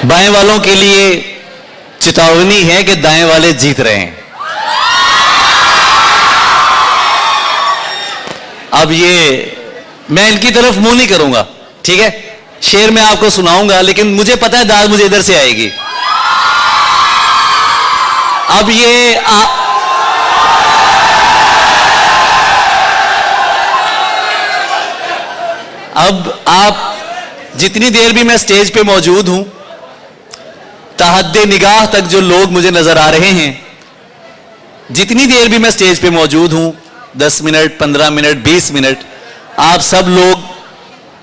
बाएं वालों के लिए चेतावनी है कि दाएं वाले जीत रहे हैं। अब ये मैं इनकी तरफ मुंह नहीं करूंगा, ठीक है? शेर मैं आपको सुनाऊंगा, लेकिन मुझे पता है दाद मुझे इधर से आएगी। अब ये अब आप जितनी देर भी मैं स्टेज पे मौजूद हूं, ताहद्दे निगाह तक जो लोग मुझे नजर आ रहे हैं, जितनी देर भी मैं स्टेज पे मौजूद हूं, 10 मिनट, 15 मिनट, 20 मिनट, आप सब लोग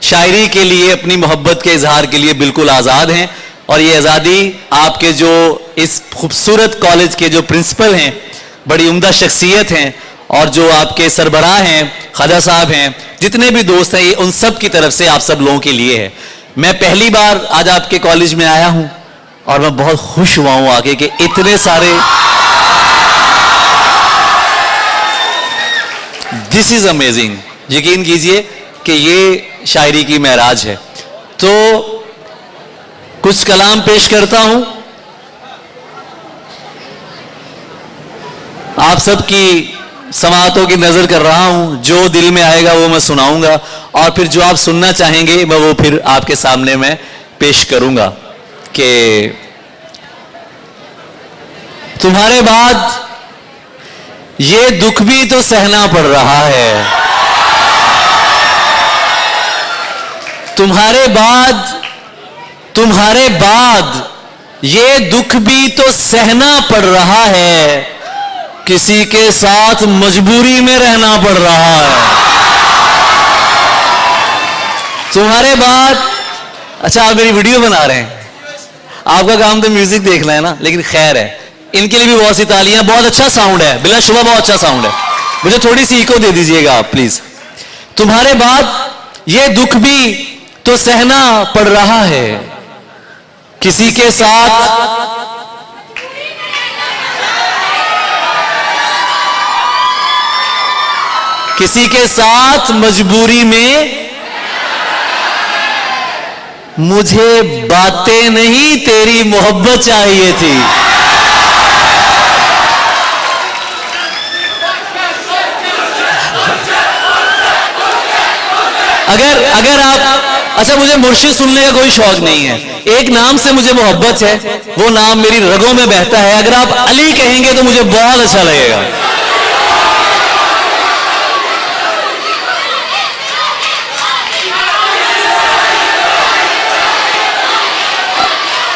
शायरी के लिए, अपनी मोहब्बत के इजहार के लिए बिल्कुल आज़ाद हैं। और ये आज़ादी आपके जो इस खूबसूरत कॉलेज के जो प्रिंसिपल हैं, बड़ी उम्दा शख्सियत हैं, और जो आपके सरबराह हैं, ख्वाजा साहब हैं, जितने भी दोस्त हैं, ये उन सब की तरफ से आप सब लोगों के लिए है। मैं पहली बार आज आपके कॉलेज में आया हूं और मैं बहुत खुश हुआ हूं आके कि इतने सारे, दिस इज अमेजिंग। यकीन कीजिए कि ये शायरी की महराज है। तो कुछ कलाम पेश करता हूं, आप सबकी समाअतों की नजर कर रहा हूं, जो दिल में आएगा वो मैं सुनाऊंगा, और फिर जो आप सुनना चाहेंगे मैं वो फिर आपके सामने मैं पेश करूंगा। कि तुम्हारे बाद ये दुख भी तो सहना पड़ रहा है, तुम्हारे बाद ये दुख भी तो सहना पड़ रहा है, किसी के साथ मजबूरी में रहना पड़ रहा है। तुम्हारे बाद, अच्छा आप मेरी वीडियो बना रहे हैं, आपका काम तो म्यूजिक देखना है ना, लेकिन खैर है, इनके लिए भी बहुत सी तालियां। बहुत अच्छा साउंड है, बिला शुबा बहुत अच्छा साउंड है। मुझे थोड़ी सी इको दे दीजिएगा आप प्लीज। तुम्हारे बाद ये दुख भी तो सहना पड़ रहा है, किसी के साथ मजबूरी में, मुझे बातें नहीं तेरी मोहब्बत चाहिए थी। अगर आप, अच्छा मुझे मुर्शिद सुनने का कोई शौक नहीं है, एक नाम से मुझे मोहब्बत है, वो नाम मेरी रगों में बहता है। अगर आप अली कहेंगे तो मुझे बहुत अच्छा लगेगा।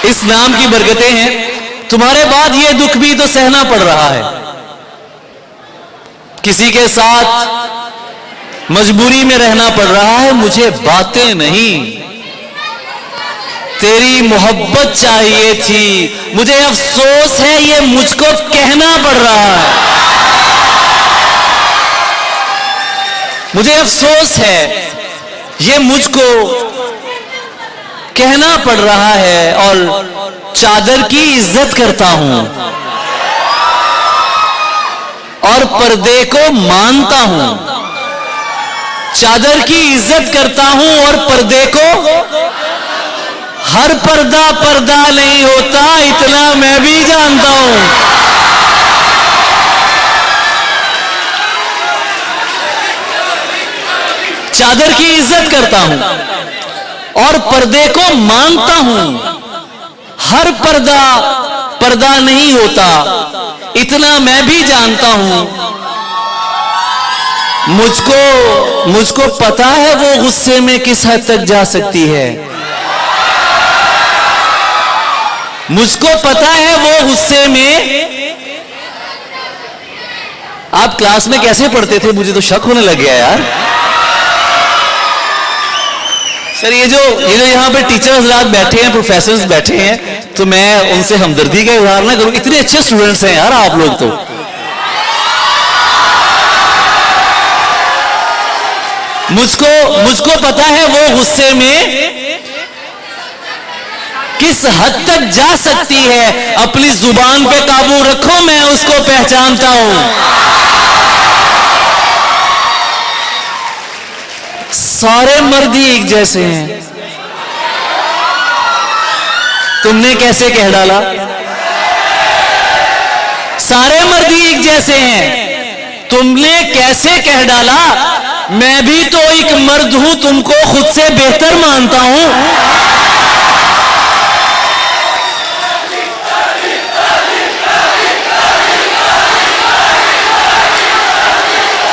इस नाम की बरकतें हैं। तुम्हारे बाद ये दुख भी तो सहना पड़ रहा है, किसी के साथ मजबूरी में रहना पड़ रहा है, मुझे बातें नहीं तेरी मोहब्बत चाहिए थी। मुझे अफसोस है ये मुझको कहना पड़ रहा है, मुझे अफसोस है ये मुझको कहना पड़ रहा है। और चादर की इज्जत करता हूं और पर्दे को मानता हूं, चादर की इज्जत करता हूं और पर्दे को, हर पर्दा पर्दा नहीं होता इतना मैं भी जानता हूं। चादर की इज्जत करता हूं और पर्दे को मानता हूं, हर पर्दा पर्दा नहीं होता इतना मैं भी जानता हूं। मुझको पता है वो गुस्से में किस हद तक जा सकती है, मुझको पता है वो गुस्से में। आप क्लास में कैसे पढ़ते थे, मुझे तो शक होने लग गया यार। सर ये जो यहाँ पे टीचर्स रात बैठे हैं, प्रोफेसर्स बैठे हैं, तो मैं उनसे हमदर्दी का इजहार ना करूं, इतने अच्छे स्टूडेंट्स हैं यार आप लोग। तो मुझको पता है वो गुस्से में किस हद तक जा सकती है, अपनी जुबान पे काबू रखो, मैं उसको पहचानता हूं। सारे मर्द ही एक जैसे हैं, तुमने कैसे कह डाला। सारे मर्द ही एक जैसे हैं, तुमने कैसे कह डाला। मैं भी तो एक मर्द हूं, तुमको खुद से बेहतर मानता हूं।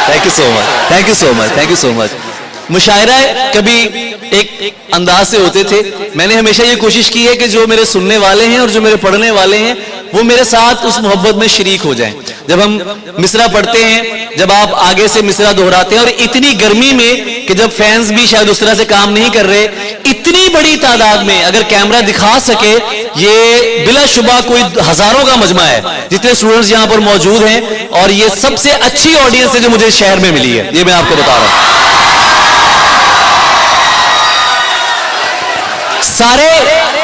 Thank you so much, thank you so much, thank you so much. मुशायरा कभी एक अंदाज से होते थे। मैंने हमेशा ये कोशिश की है कि जो मेरे सुनने वाले हैं और जो मेरे पढ़ने वाले हैं वो मेरे साथ उस मोहब्बत में शरीक हो जाएं। जब हम मिसरा पढ़ते हैं, जब आप आगे से मिसरा दोहराते हैं, और इतनी गर्मी में कि जब फैंस भी शायद उस तरह से काम नहीं कर रहे, इतनी बड़ी तादाद में अगर कैमरा दिखा सके, ये बिलाशुबा कोई हजारों का मजमा है जितने स्टूडेंट्स यहां पर मौजूद हैं, और ये सबसे अच्छी ऑडियंस है जो मुझे शहर में मिली है, ये मैं आपको बता रहा हूं।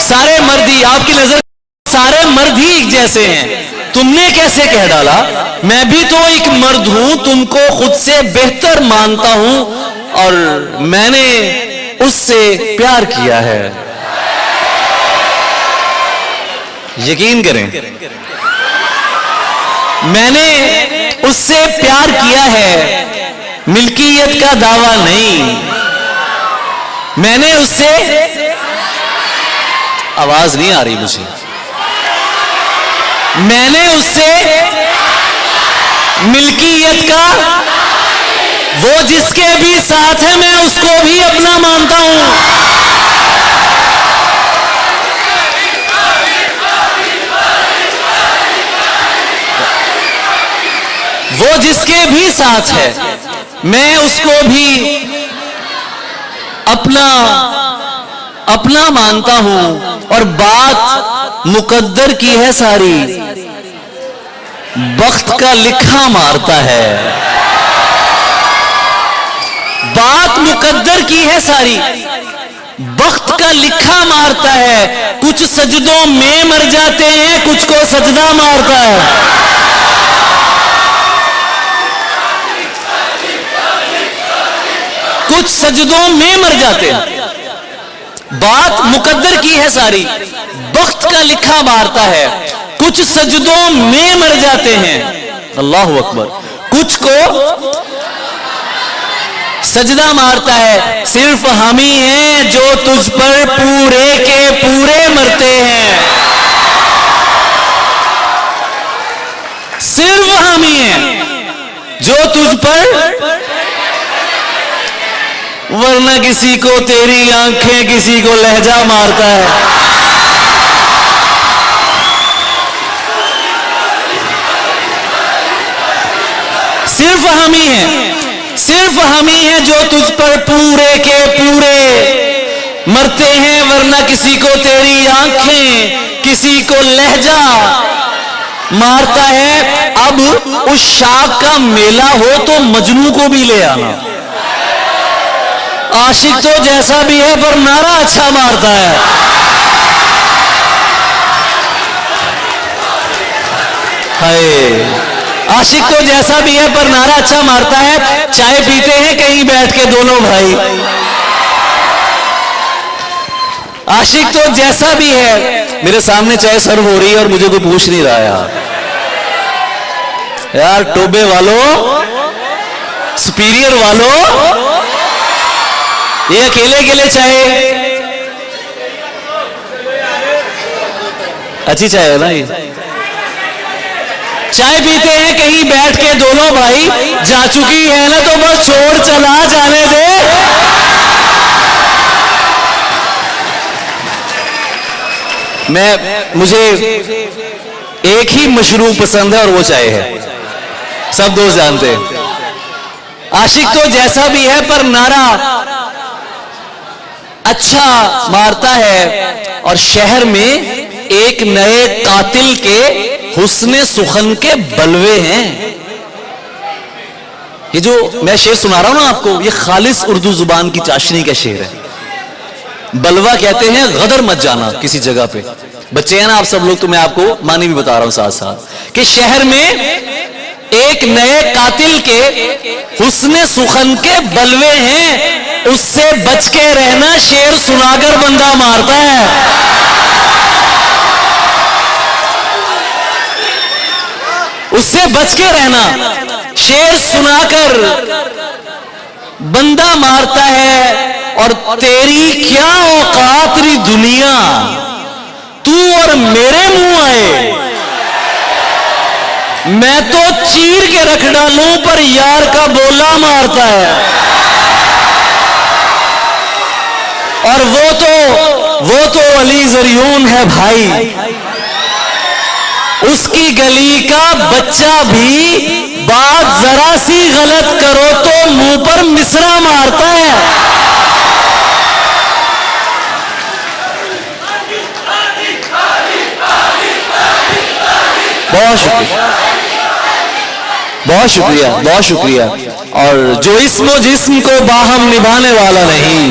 सारे मर्द ही आपकी नजर, सारे मर्द ही एक जैसे हैं। तुमने कैसे कह डाला। मैं भी तो एक मर्द हूं, तुमको खुद से बेहतर मानता हूं, और मैंने उससे प्यार किया है। यकीन करें, मैंने उससे प्यार किया है, मिल्कियत का दावा नहीं। मैंने उससे, आवाज नहीं आ रही मुझे, मैंने उससे मिल्कियत का, वो जिसके भी साथ है मैं उसको भी अपना मानता हूं। वो जिसके भी साथ है मैं उसको भी अपना मानता हूं। और बात मुकद्दर की है सारी, वक्त का लिखा मारता है। बात मुकद्दर की है सारी, वक्त का लिखा मारता है। कुछ सजदों में मर जाते हैं, कुछ को सजदा मारता है। कुछ सजदों में मर जाते हैं। बात मुकद्दर की है सारी, वक्त का लिखा मारता है। कुछ सजदों में मर जाते हैं, अल्लाह अकबर। कुछ को सजदा मारता है। सिर्फ हम ही हैं जो तुझ पर पूरे के पूरे मरते हैं। सिर्फ हम ही हैं जो तुझ पर, वरना किसी को तेरी आंखें, किसी को लहजा मारता है। सिर्फ हम ही हैं, सिर्फ हम ही हैं जो तुझ पर पूरे के पूरे मरते हैं, वरना किसी को तेरी आंखें, किसी को लहजा मारता है। अब उस शाख का मेला हो तो मजनू को भी ले आना। आशिक तो जैसा भी है पर नारा अच्छा मारता है। हाय, आशिक तो जैसा भी है पर नारा अच्छा मारता है। चाय पीते हैं कहीं बैठ के दोनों भाई। आशिक तो जैसा भी है। मेरे सामने चाय सर्व हो रही है और मुझे कोई पूछ नहीं रहा यार टोबे वालों, सुपीरियर वालों, ये अकेले अकेले चाय, अच्छी चाय है ना ये। चाय पीते हैं कहीं बैठ के दोनों भाई, जा चुकी है ना तो बस छोड़ चला जाने दे। मुझे एक ही मशरूब पसंद है और वो चाय है, सब दोस्त जानते हैं। आशिक तो जैसा भी है पर नारा अच्छा मारता है। और शहर में एक नए कातिल के हुस्ने सुखन के बलवे हैं। ये जो मैं शेर सुना रहा हूं ना आपको, ये खालिस उर्दू जुबान की चाशनी का शेर है। बलवा कहते हैं गदर मत जाना किसी जगह पे। बच्चे हैं ना आप सब लोग, तो मैं आपको मानी भी बता रहा हूं साथ साथ कि शहर में एक नए कातिल के हुस्ने सुखन के बलवे हैं। उससे बच के रहना, शेर सुनाकर बंदा मारता है। उससे बच के रहना। शेर सुनाकर बंदा मारता है और तेरी क्या औकात री दुनिया, तू और मेरे मुंह आए। मैं तो चीर के रख डालूं पर यार का बोला मारता है। और वो तो अली जरियून है भाई, उसकी गली का बच्चा भी बात जरा सी गलत करो तो मुंह पर मिसरा मारता है। बहुत शुक्रिया, बहुत शुक्रिया, बहुत शुक्रिया। और जो इस्म जिस्म को बाहम निभाने वाला नहीं,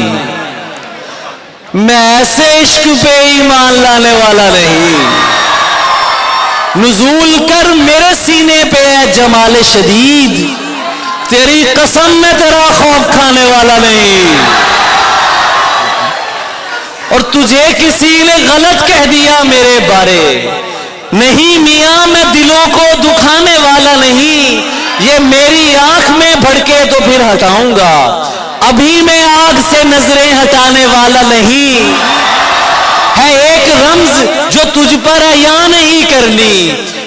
मैं ऐसे इश्क पे ईमान लाने वाला नहीं। नुज़ूल कर मेरे सीने पे है जमाले शदीद, तेरी कसम में तेरा खौफ खाने वाला नहीं। और तुझे किसी ने गलत कह दिया मेरे बारे, नहीं मियां मैं दिलों को दुखाने वाला नहीं। ये मेरी आंख में भड़के तो फिर हटाऊंगा, अभी मैं आग से नजरें हटाने वाला नहीं। है एक रम्ज जो तुझ पर अया नहीं करनी,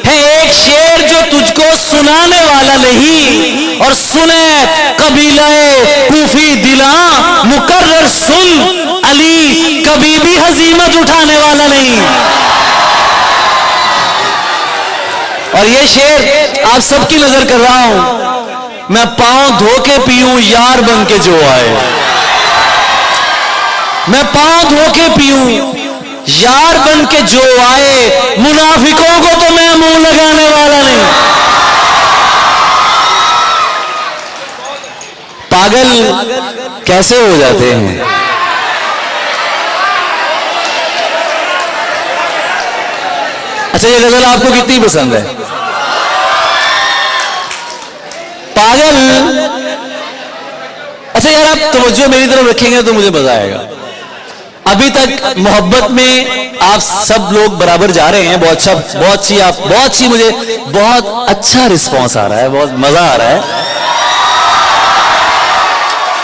है एक शेर जो तुझको सुनाने वाला नहीं। और सुने कबीलाए कूफी दिला मुकर्रर सुन, अली कभी भी हजीमत उठाने वाला नहीं। और ये शेर आप सबकी नजर कर रहा हूं, मैं पांव धो के पीऊं यार बन के जो आए। मैं पांव धो के पीऊं यार बन के जो आए, मुनाफिकों को तो मैं मुंह लगाने वाला नहीं। पागल कैसे हो जाते हैं? अच्छा, ये गजल आपको कितनी पसंद है? पागल। अच्छा यार, आप तवज्जो मेरी तरफ रखेंगे तो मुझे मजा आएगा। अभी तक मोहब्बत में आप सब लोग बराबर जा रहे हैं, बहुत अच्छी मुझे बहुत अच्छा रिस्पॉन्स आ रहा है, बहुत मजा आ रहा है।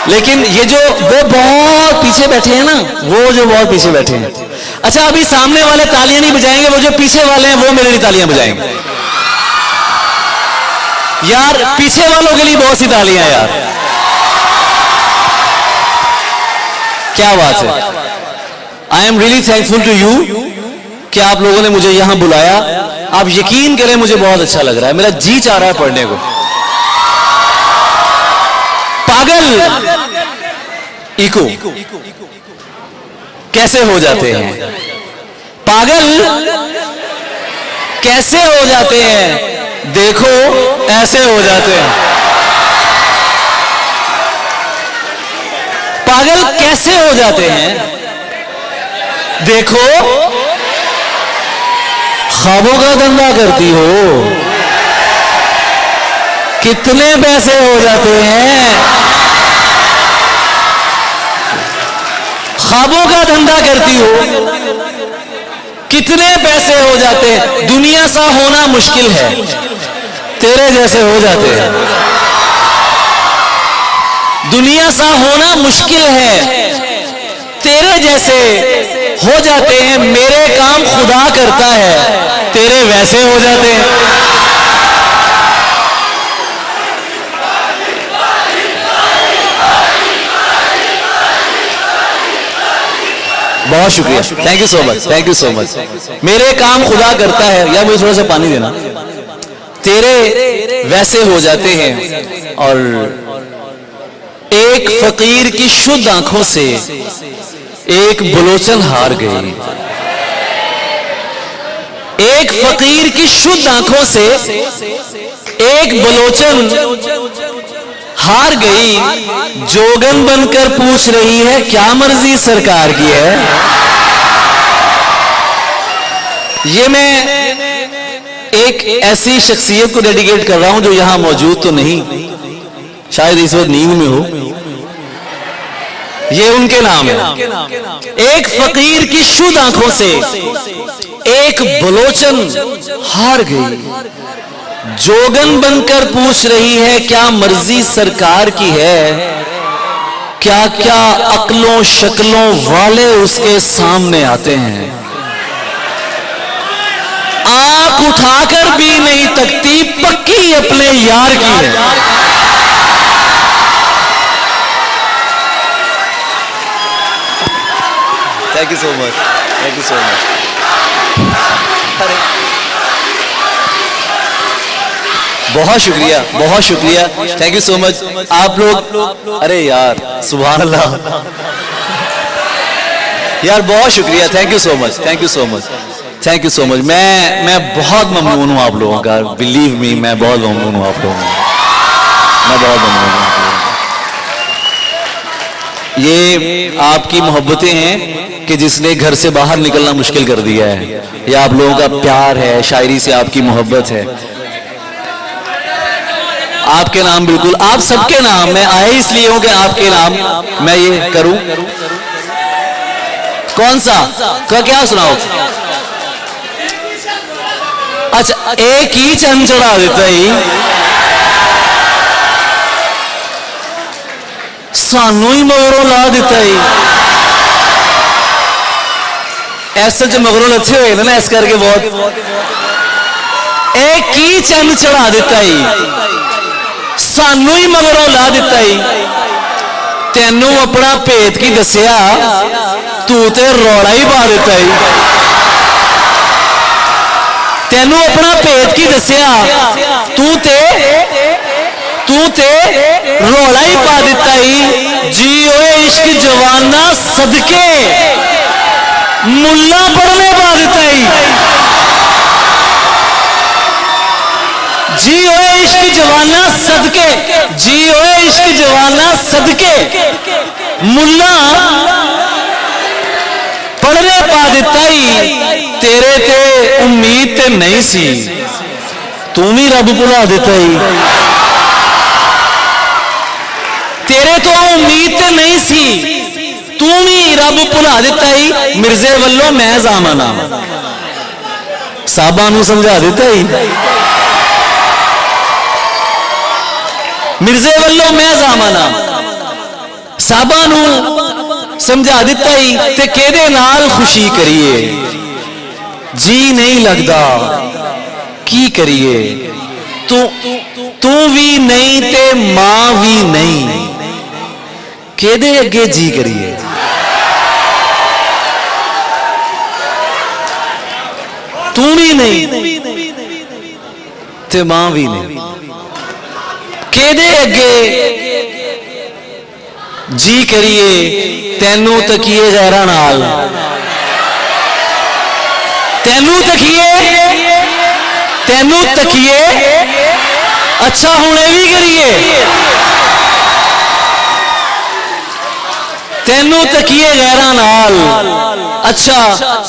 लेकिन ये जो वो बहुत पीछे बैठे हैं ना, वो जो बहुत पीछे बैठे हैं, अच्छा अभी सामने वाले तालियां नहीं बजाएंगे, वो जो पीछे वाले हैं वो मेरे लिए तालियां बजाएंगे। यार पीछे वालों के लिए बहुत सी तालियां यार, क्या बात है। I am really thankful to you कि आप लोगों ने मुझे यहां बुलाया। आप यकीन करें मुझे बहुत अच्छा लग रहा है, मेरा जी चाह रहा है पढ़ने को। पागल इको कैसे हो जाते हैं, पागल कैसे हो जाते हैं, देखो ऐसे हो जाते हैं। पागल कैसे हो जाते हैं, देखो ख्वाबों का धंधा करती हो, कितने पैसे हो जाते हैं। ख्वाबों का धंधा करती हो, कितने पैसे हो जाते हैं। दुनिया सा होना मुश्किल है, तेरे जैसे हो जाते हैं। दुनिया सा होना मुश्किल है, तेरे जैसे हो जाते हैं। मेरे काम खुदा करता है, तेरे वैसे हो जाते हैं। बहुत शुक्रिया, thank you so much, thank you so much. मेरे काम खुदा करता है, या मुझे थोड़ा सा पानी देना, तेरे वैसे हो जाते हैं। और एक फकीर की शुद्ध आंखों से एक बलोचन हार गई, एक फकीर की शुद्ध आंखों से एक बलोचन हार गई। जोगन बनकर पूछ रही है क्या मर्जी सरकार की है। ये मैं एक ऐसी शख्सियत को डेडिकेट कर रहा हूं जो यहां मौजूद तो नहीं, शायद इस वक्त नींद में हो। ये उनके नाम है। एक फकीर की शुद्ध आंखों से एक बलोचन हार गई। जोगन बनकर पूछ रही है क्या मर्जी सरकार की है, क्या क्या अक्लों शक्लों वाले उसके सामने आते हैं। आंख उठाकर भी नहीं तकती, पक्की अपने यार की है। Thank you so much, thank you so much. बहुत शुक्रिया, बहुत शुक्रिया, थैंक यू सो मच आप लोग। अरे यार सुभान अल्लाह यार, बहुत शुक्रिया, thank you so much, thank you so much, thank you so much. मैं बहुत ममनून हूँ आप लोगों का, बिलीव मी, मैं बहुत ममनून हूँ आप लोगों का, मैं बहुत ममनून हूँ। ये आपकी मोहब्बतें हैं कि जिसने घर से बाहर निकलना मुश्किल कर दिया है। ये आप लोगों का प्यार है, शायरी से आपकी मोहब्बत है। आपके नाम, बिल्कुल आप सबके नाम, मैं आए इसलिए हूं कि आपके नाम मैं ये करूं। कौन सा क्या सुनाओ? अच्छा, एक ही चंद चढ़ा देता ही सानू ही मगरों ला दिता ही। ऐसे जो मगरों लथे हुए ना, इस करके बहुत एक ही चंद चढ़ा दिता ही, सानू ही मगरों ला दिता ही। तेनू अपना भेद की दसिया, तू ते रौला ही पा दिता ही। तेनू अपना भेद की दसिया, तू ते रौला ही पा दिता ही। जी ओए इश्क जवाना सदके, मुल्ला पढ़ने पा दिता ही। जी ओए इश्क जवाना सदके, जी ओए इश्क जवाना सदके, मुल्ला पढ़ने पा दिता ही। तेरे ते उम्मीद ते नहीं सी, तू भी रब भुला दिता ही। तेरे तो उम्मीद ते नहीं सी, तू भी रब भुला दिता ही। मिर्जे वल्लों मैं जामना, साहबा नू समझा दिता ही। मिर्जे वल्लों मैं जामना, साहबा नू समझा दिता ही। ते केदे नाल खुशी करिए, जी नहीं लगदा की करिए। तू भी नहीं ते मां भी नहीं, केदे अगे जी करिए। तू भी नहीं ते मां भी नहीं, केदे अगे जी करिए। तेनू तकिए जहरा नाल, तेनू तकिए अच्छा हुणे भी करिए। तेनू तकिए गैरा नाल अच्छा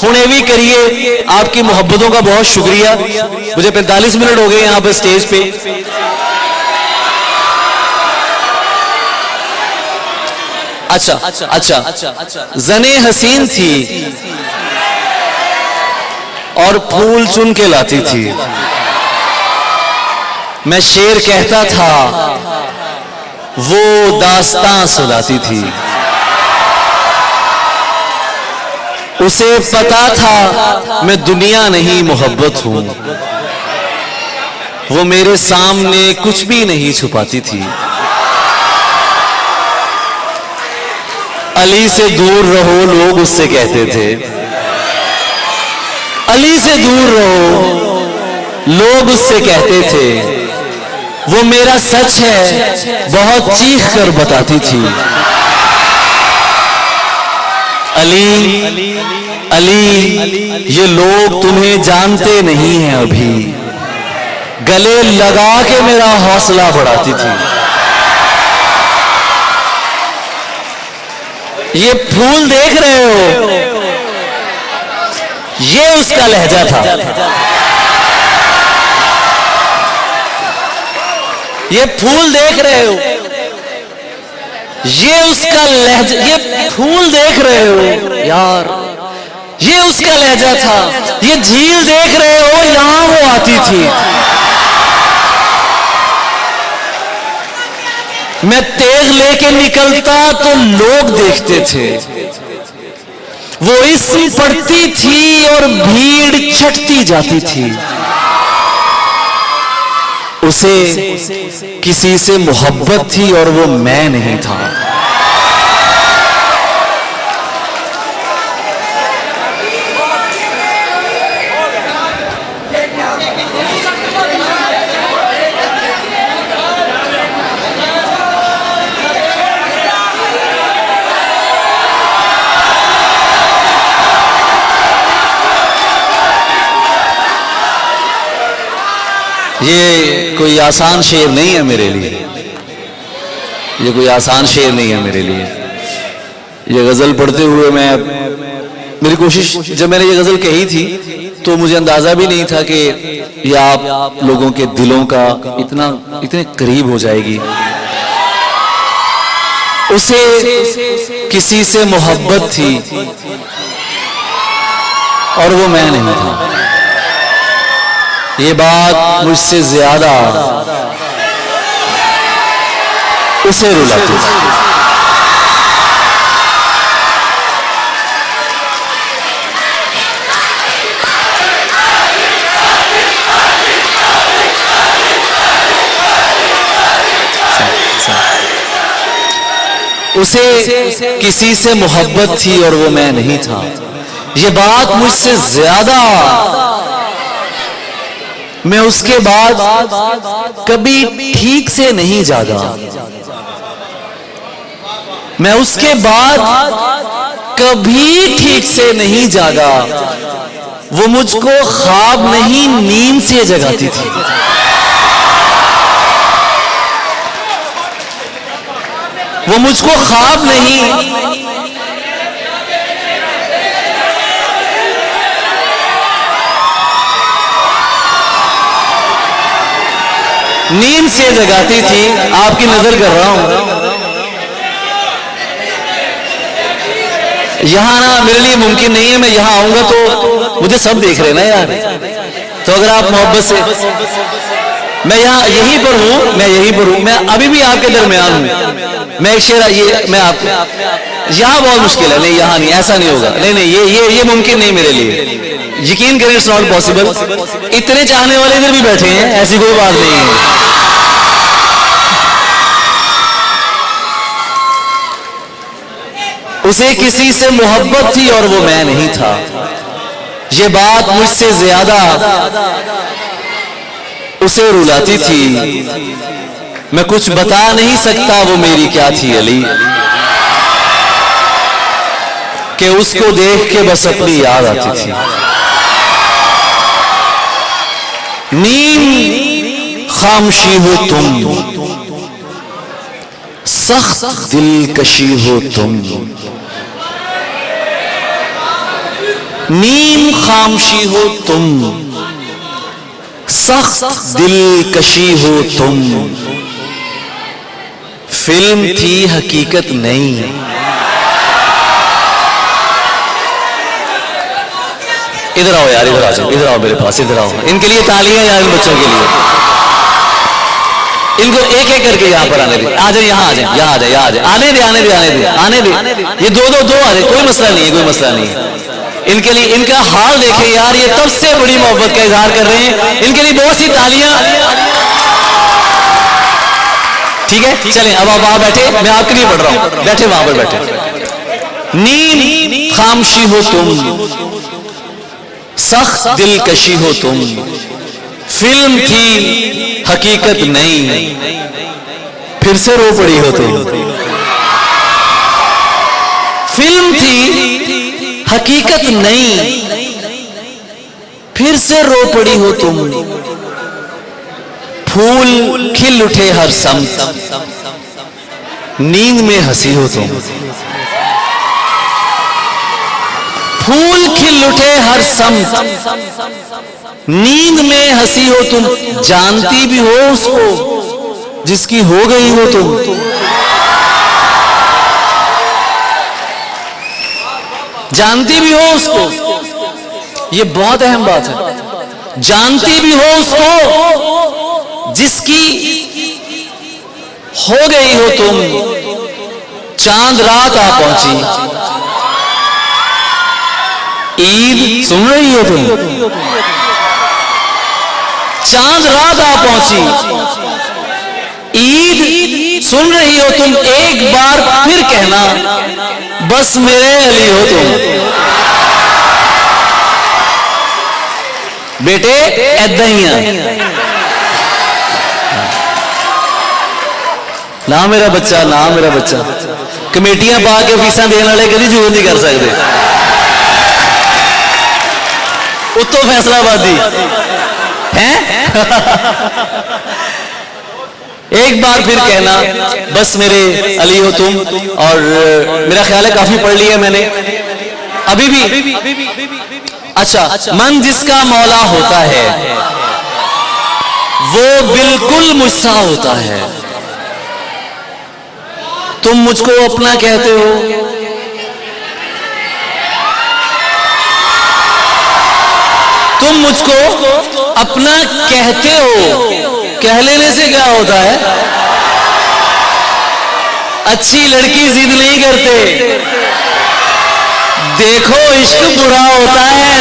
हुणे भी करिए। आपकी मोहब्बतों का बहुत शुक्रिया। मुझे 45 मिनट हो गए यहाँ पर स्टेज पे। अच्छा, जने हसीन थी और फूल चुन के लाती थी। मैं शेर कहता था, वो दास्तां सुनाती थी। उसे पता था मैं दुनिया नहीं मोहब्बत हूं, वो मेरे सामने कुछ भी नहीं छुपाती थी। अली से दूर रहो लोग उससे कहते थे, अली से दूर रहो लोग उससे कहते थे। वो मेरा सच है बहुत चीख कर बताती थी। अली अली ये लोग तुम्हें जानते नहीं हैं अभी, गले लगा के मेरा हौसला बढ़ाती थी। ये फूल देख रहे हो, ये उसका लहजा था। ये फूल देख रहे हो, ये उसका लहजा। ये फूल देख रहे हो यार, ये उसका लहजा था। ये झील देख रहे हो, यहां वो आती थी। मैं तेग लेके निकलता तो लोग देखते थे, वो इस्म पढ़ती थी और भीड़ छटती जाती थी। उसे किसी से मोहब्बत थी और वो मैं नहीं था। ये कोई आसान शेर नहीं है मेरे लिए, ये कोई आसान शेर नहीं है मेरे लिए। ये गजल पढ़ते हुए मेरी कोशिश, जब मैंने ये गजल कही थी तो मुझे अंदाजा भी नहीं था कि ये आप लोगों के दिलों का इतने करीब हो जाएगी। उसे किसी से मोहब्बत थी और वो मैं नहीं था। ये बात मुझसे ज्यादा उसे रुलाती थी। उसे किसी से मोहब्बत थी और वो मैं नहीं था। ये बात मुझसे ज्यादा मैं उसके बाद कभी ठीक से नहीं जागा। मैं उसके बाद कभी ठीक से नहीं जागा। वो मुझको ख्वाब नहीं नींद से जगाती थी। वो मुझको ख्वाब नहीं नींद से जगाती थी। आपकी नजर कर रहा हूं, यहां ना मेरे लिए मुमकिन नहीं है। मैं यहां आऊंगा तो मुझे सब देख रहे ना यार। तो अगर आप मोहब्बत से, मैं यहां यहीं पर हूं, मैं यहीं पर हूं, मैं अभी भी आपके दरमियान हूं। मैं एक शेर, ये मैं आपको, यहां बहुत मुश्किल है। नहीं यहां नहीं, ऐसा नहीं होगा। नहीं नहीं, ये मुमकिन नहीं मेरे लिए। यकीन करें, इट्स नॉट पॉसिबल। इतने चाहने वाले इधर भी बैठे हैं, ऐसी कोई बात नहीं है। उसे किसी से मोहब्बत थी और वो मैं नहीं था। ये बात मुझसे ज्यादा उसे रुलाती थी। मैं कुछ बता नहीं सकता वो मेरी क्या थी अली, कि उसको देख के बस अपनी याद आती थी। नीम खामोशी हो तुम, सख्त दिलकशी हो तुम। नीम खामोशी हो तुम, सख्त दिलकशी हो तुम। फिल्म थी हकीकत नहीं। इधर आओ यार, इधर आ जाओ, इधर आओ मेरे पास, इधर आओ। इनके लिए तालियां यार, इन बच्चों के लिए। इनको एक एक करके यहाँ पर आने दे। आ जाए, यहाँ आ जाए, यहाँ आ जाए, यहाँ आ जाए। आने दे, आने दे, आने दे, आने दे। ये दो आ जाए, कोई मसला नहीं है, कोई मसला नहीं है। इनके लिए, इनका हाल देखें यार, ये तब से बड़ी मोहब्बत का इजहार कर रहे हैं। इनके लिए बहुत सी तालियां। ठीक है, चलें अब आप वहां बैठे, मैं आपके लिए पढ़ रहा हूं। बैठे वहां पर बैठे। नीम खामोशी हो तुम, सख्त दिलकशी हो तुम। फिल्म थी हकीकत नहीं, फिर से रो पड़ी हो तुम। फिल्म थी हकीकत नहीं, फिर से रो पड़ी हो तुम। फूल खिल उठे हर समत, नींद में हंसी हो तुम। फूल खिल उठे हर समत, नींद में हंसी हो तुम। जानती भी हो उसको जिसकी हो गई हो तुम। जानती भी हो उसको, ये बहुत अहम बात है। जानती भी हो उसको जिसकी हो गई हो तुम, चांद रात आ पहुंची। ईद सुन रही हो तुम, चांद रात आ पहुंची। ईद सुन रही हो तुम, एक बार फिर कहना बस मेरे अली हो तुम। बेटे ऐदा ही है ना मेरा बच्चा, ना मेरा बच्चा। कमेटियां पा के फीसा देने वाले कभी जरूर नहीं कर सकते। उत्तो फैसलाबादी है। एक बार फिर कहना बस मेरे अली हो तुम। और मेरा ख्याल है काफी पढ़ लिया मैंने अभी भी। अच्छा, मन जिसका मौला होता है वो बिल्कुल मुझसा होता है। तुम मुझको अपना कहते हो, तुम मुझको अपना कहते हो। कह लेने से क्या होता है? अच्छी लड़की जिद नहीं करते। देखो इश्क बुरा होता है।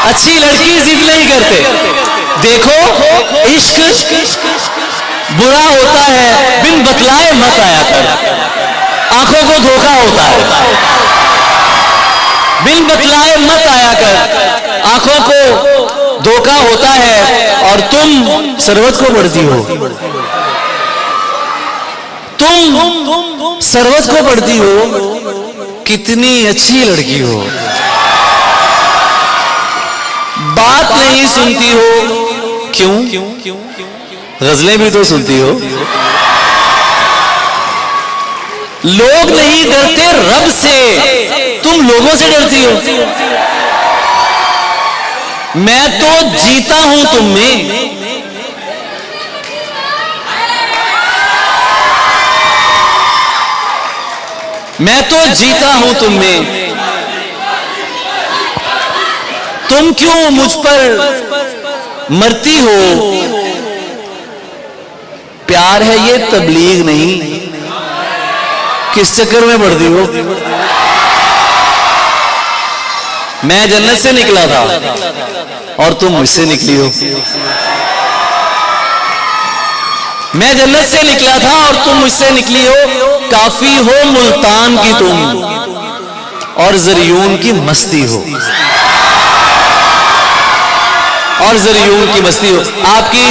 अच्छी लड़की जिद नहीं करते। देखो इश्क बुरा होता है, बिन बतलाए मत आया कर। आंखों को धोखा होता है, बिन बतलाए मत आया कर। आंखों को धोखा होता है। और तुम सरवत को पढ़ती हो, तुम सरवत को पढ़ती हो। कितनी अच्छी लड़की हो, बात नहीं सुनती हो। क्यों? गजलें भी तो सुनती हो। लोग नहीं डरते रब से, तुम लोगों से डरती हो। मैं तो जीता हूं तुम में। मैं तो जीता हूं तुम में। तुम क्यों मुझ पर मरती हो? प्यार है ये तबलीग नहीं, किस चक्कर में पड़ती हो? मैं जन्नत से निकला था और तुम मुझसे निकली हो। मैं जन्नत से निकला था और तुम मुझसे निकली हो। काफी हो मुल्तान की तुम और जरियून की मस्ती हो। और जरियून की मस्ती हो। आपकी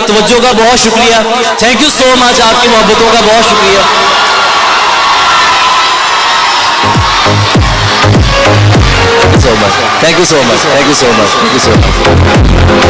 तवज्जो का बहुत शुक्रिया। Thank you so much. आपकी मोहब्बतों का बहुत शुक्रिया। Thank you so much. Thank you so much. Thank you so much. Thank you so much.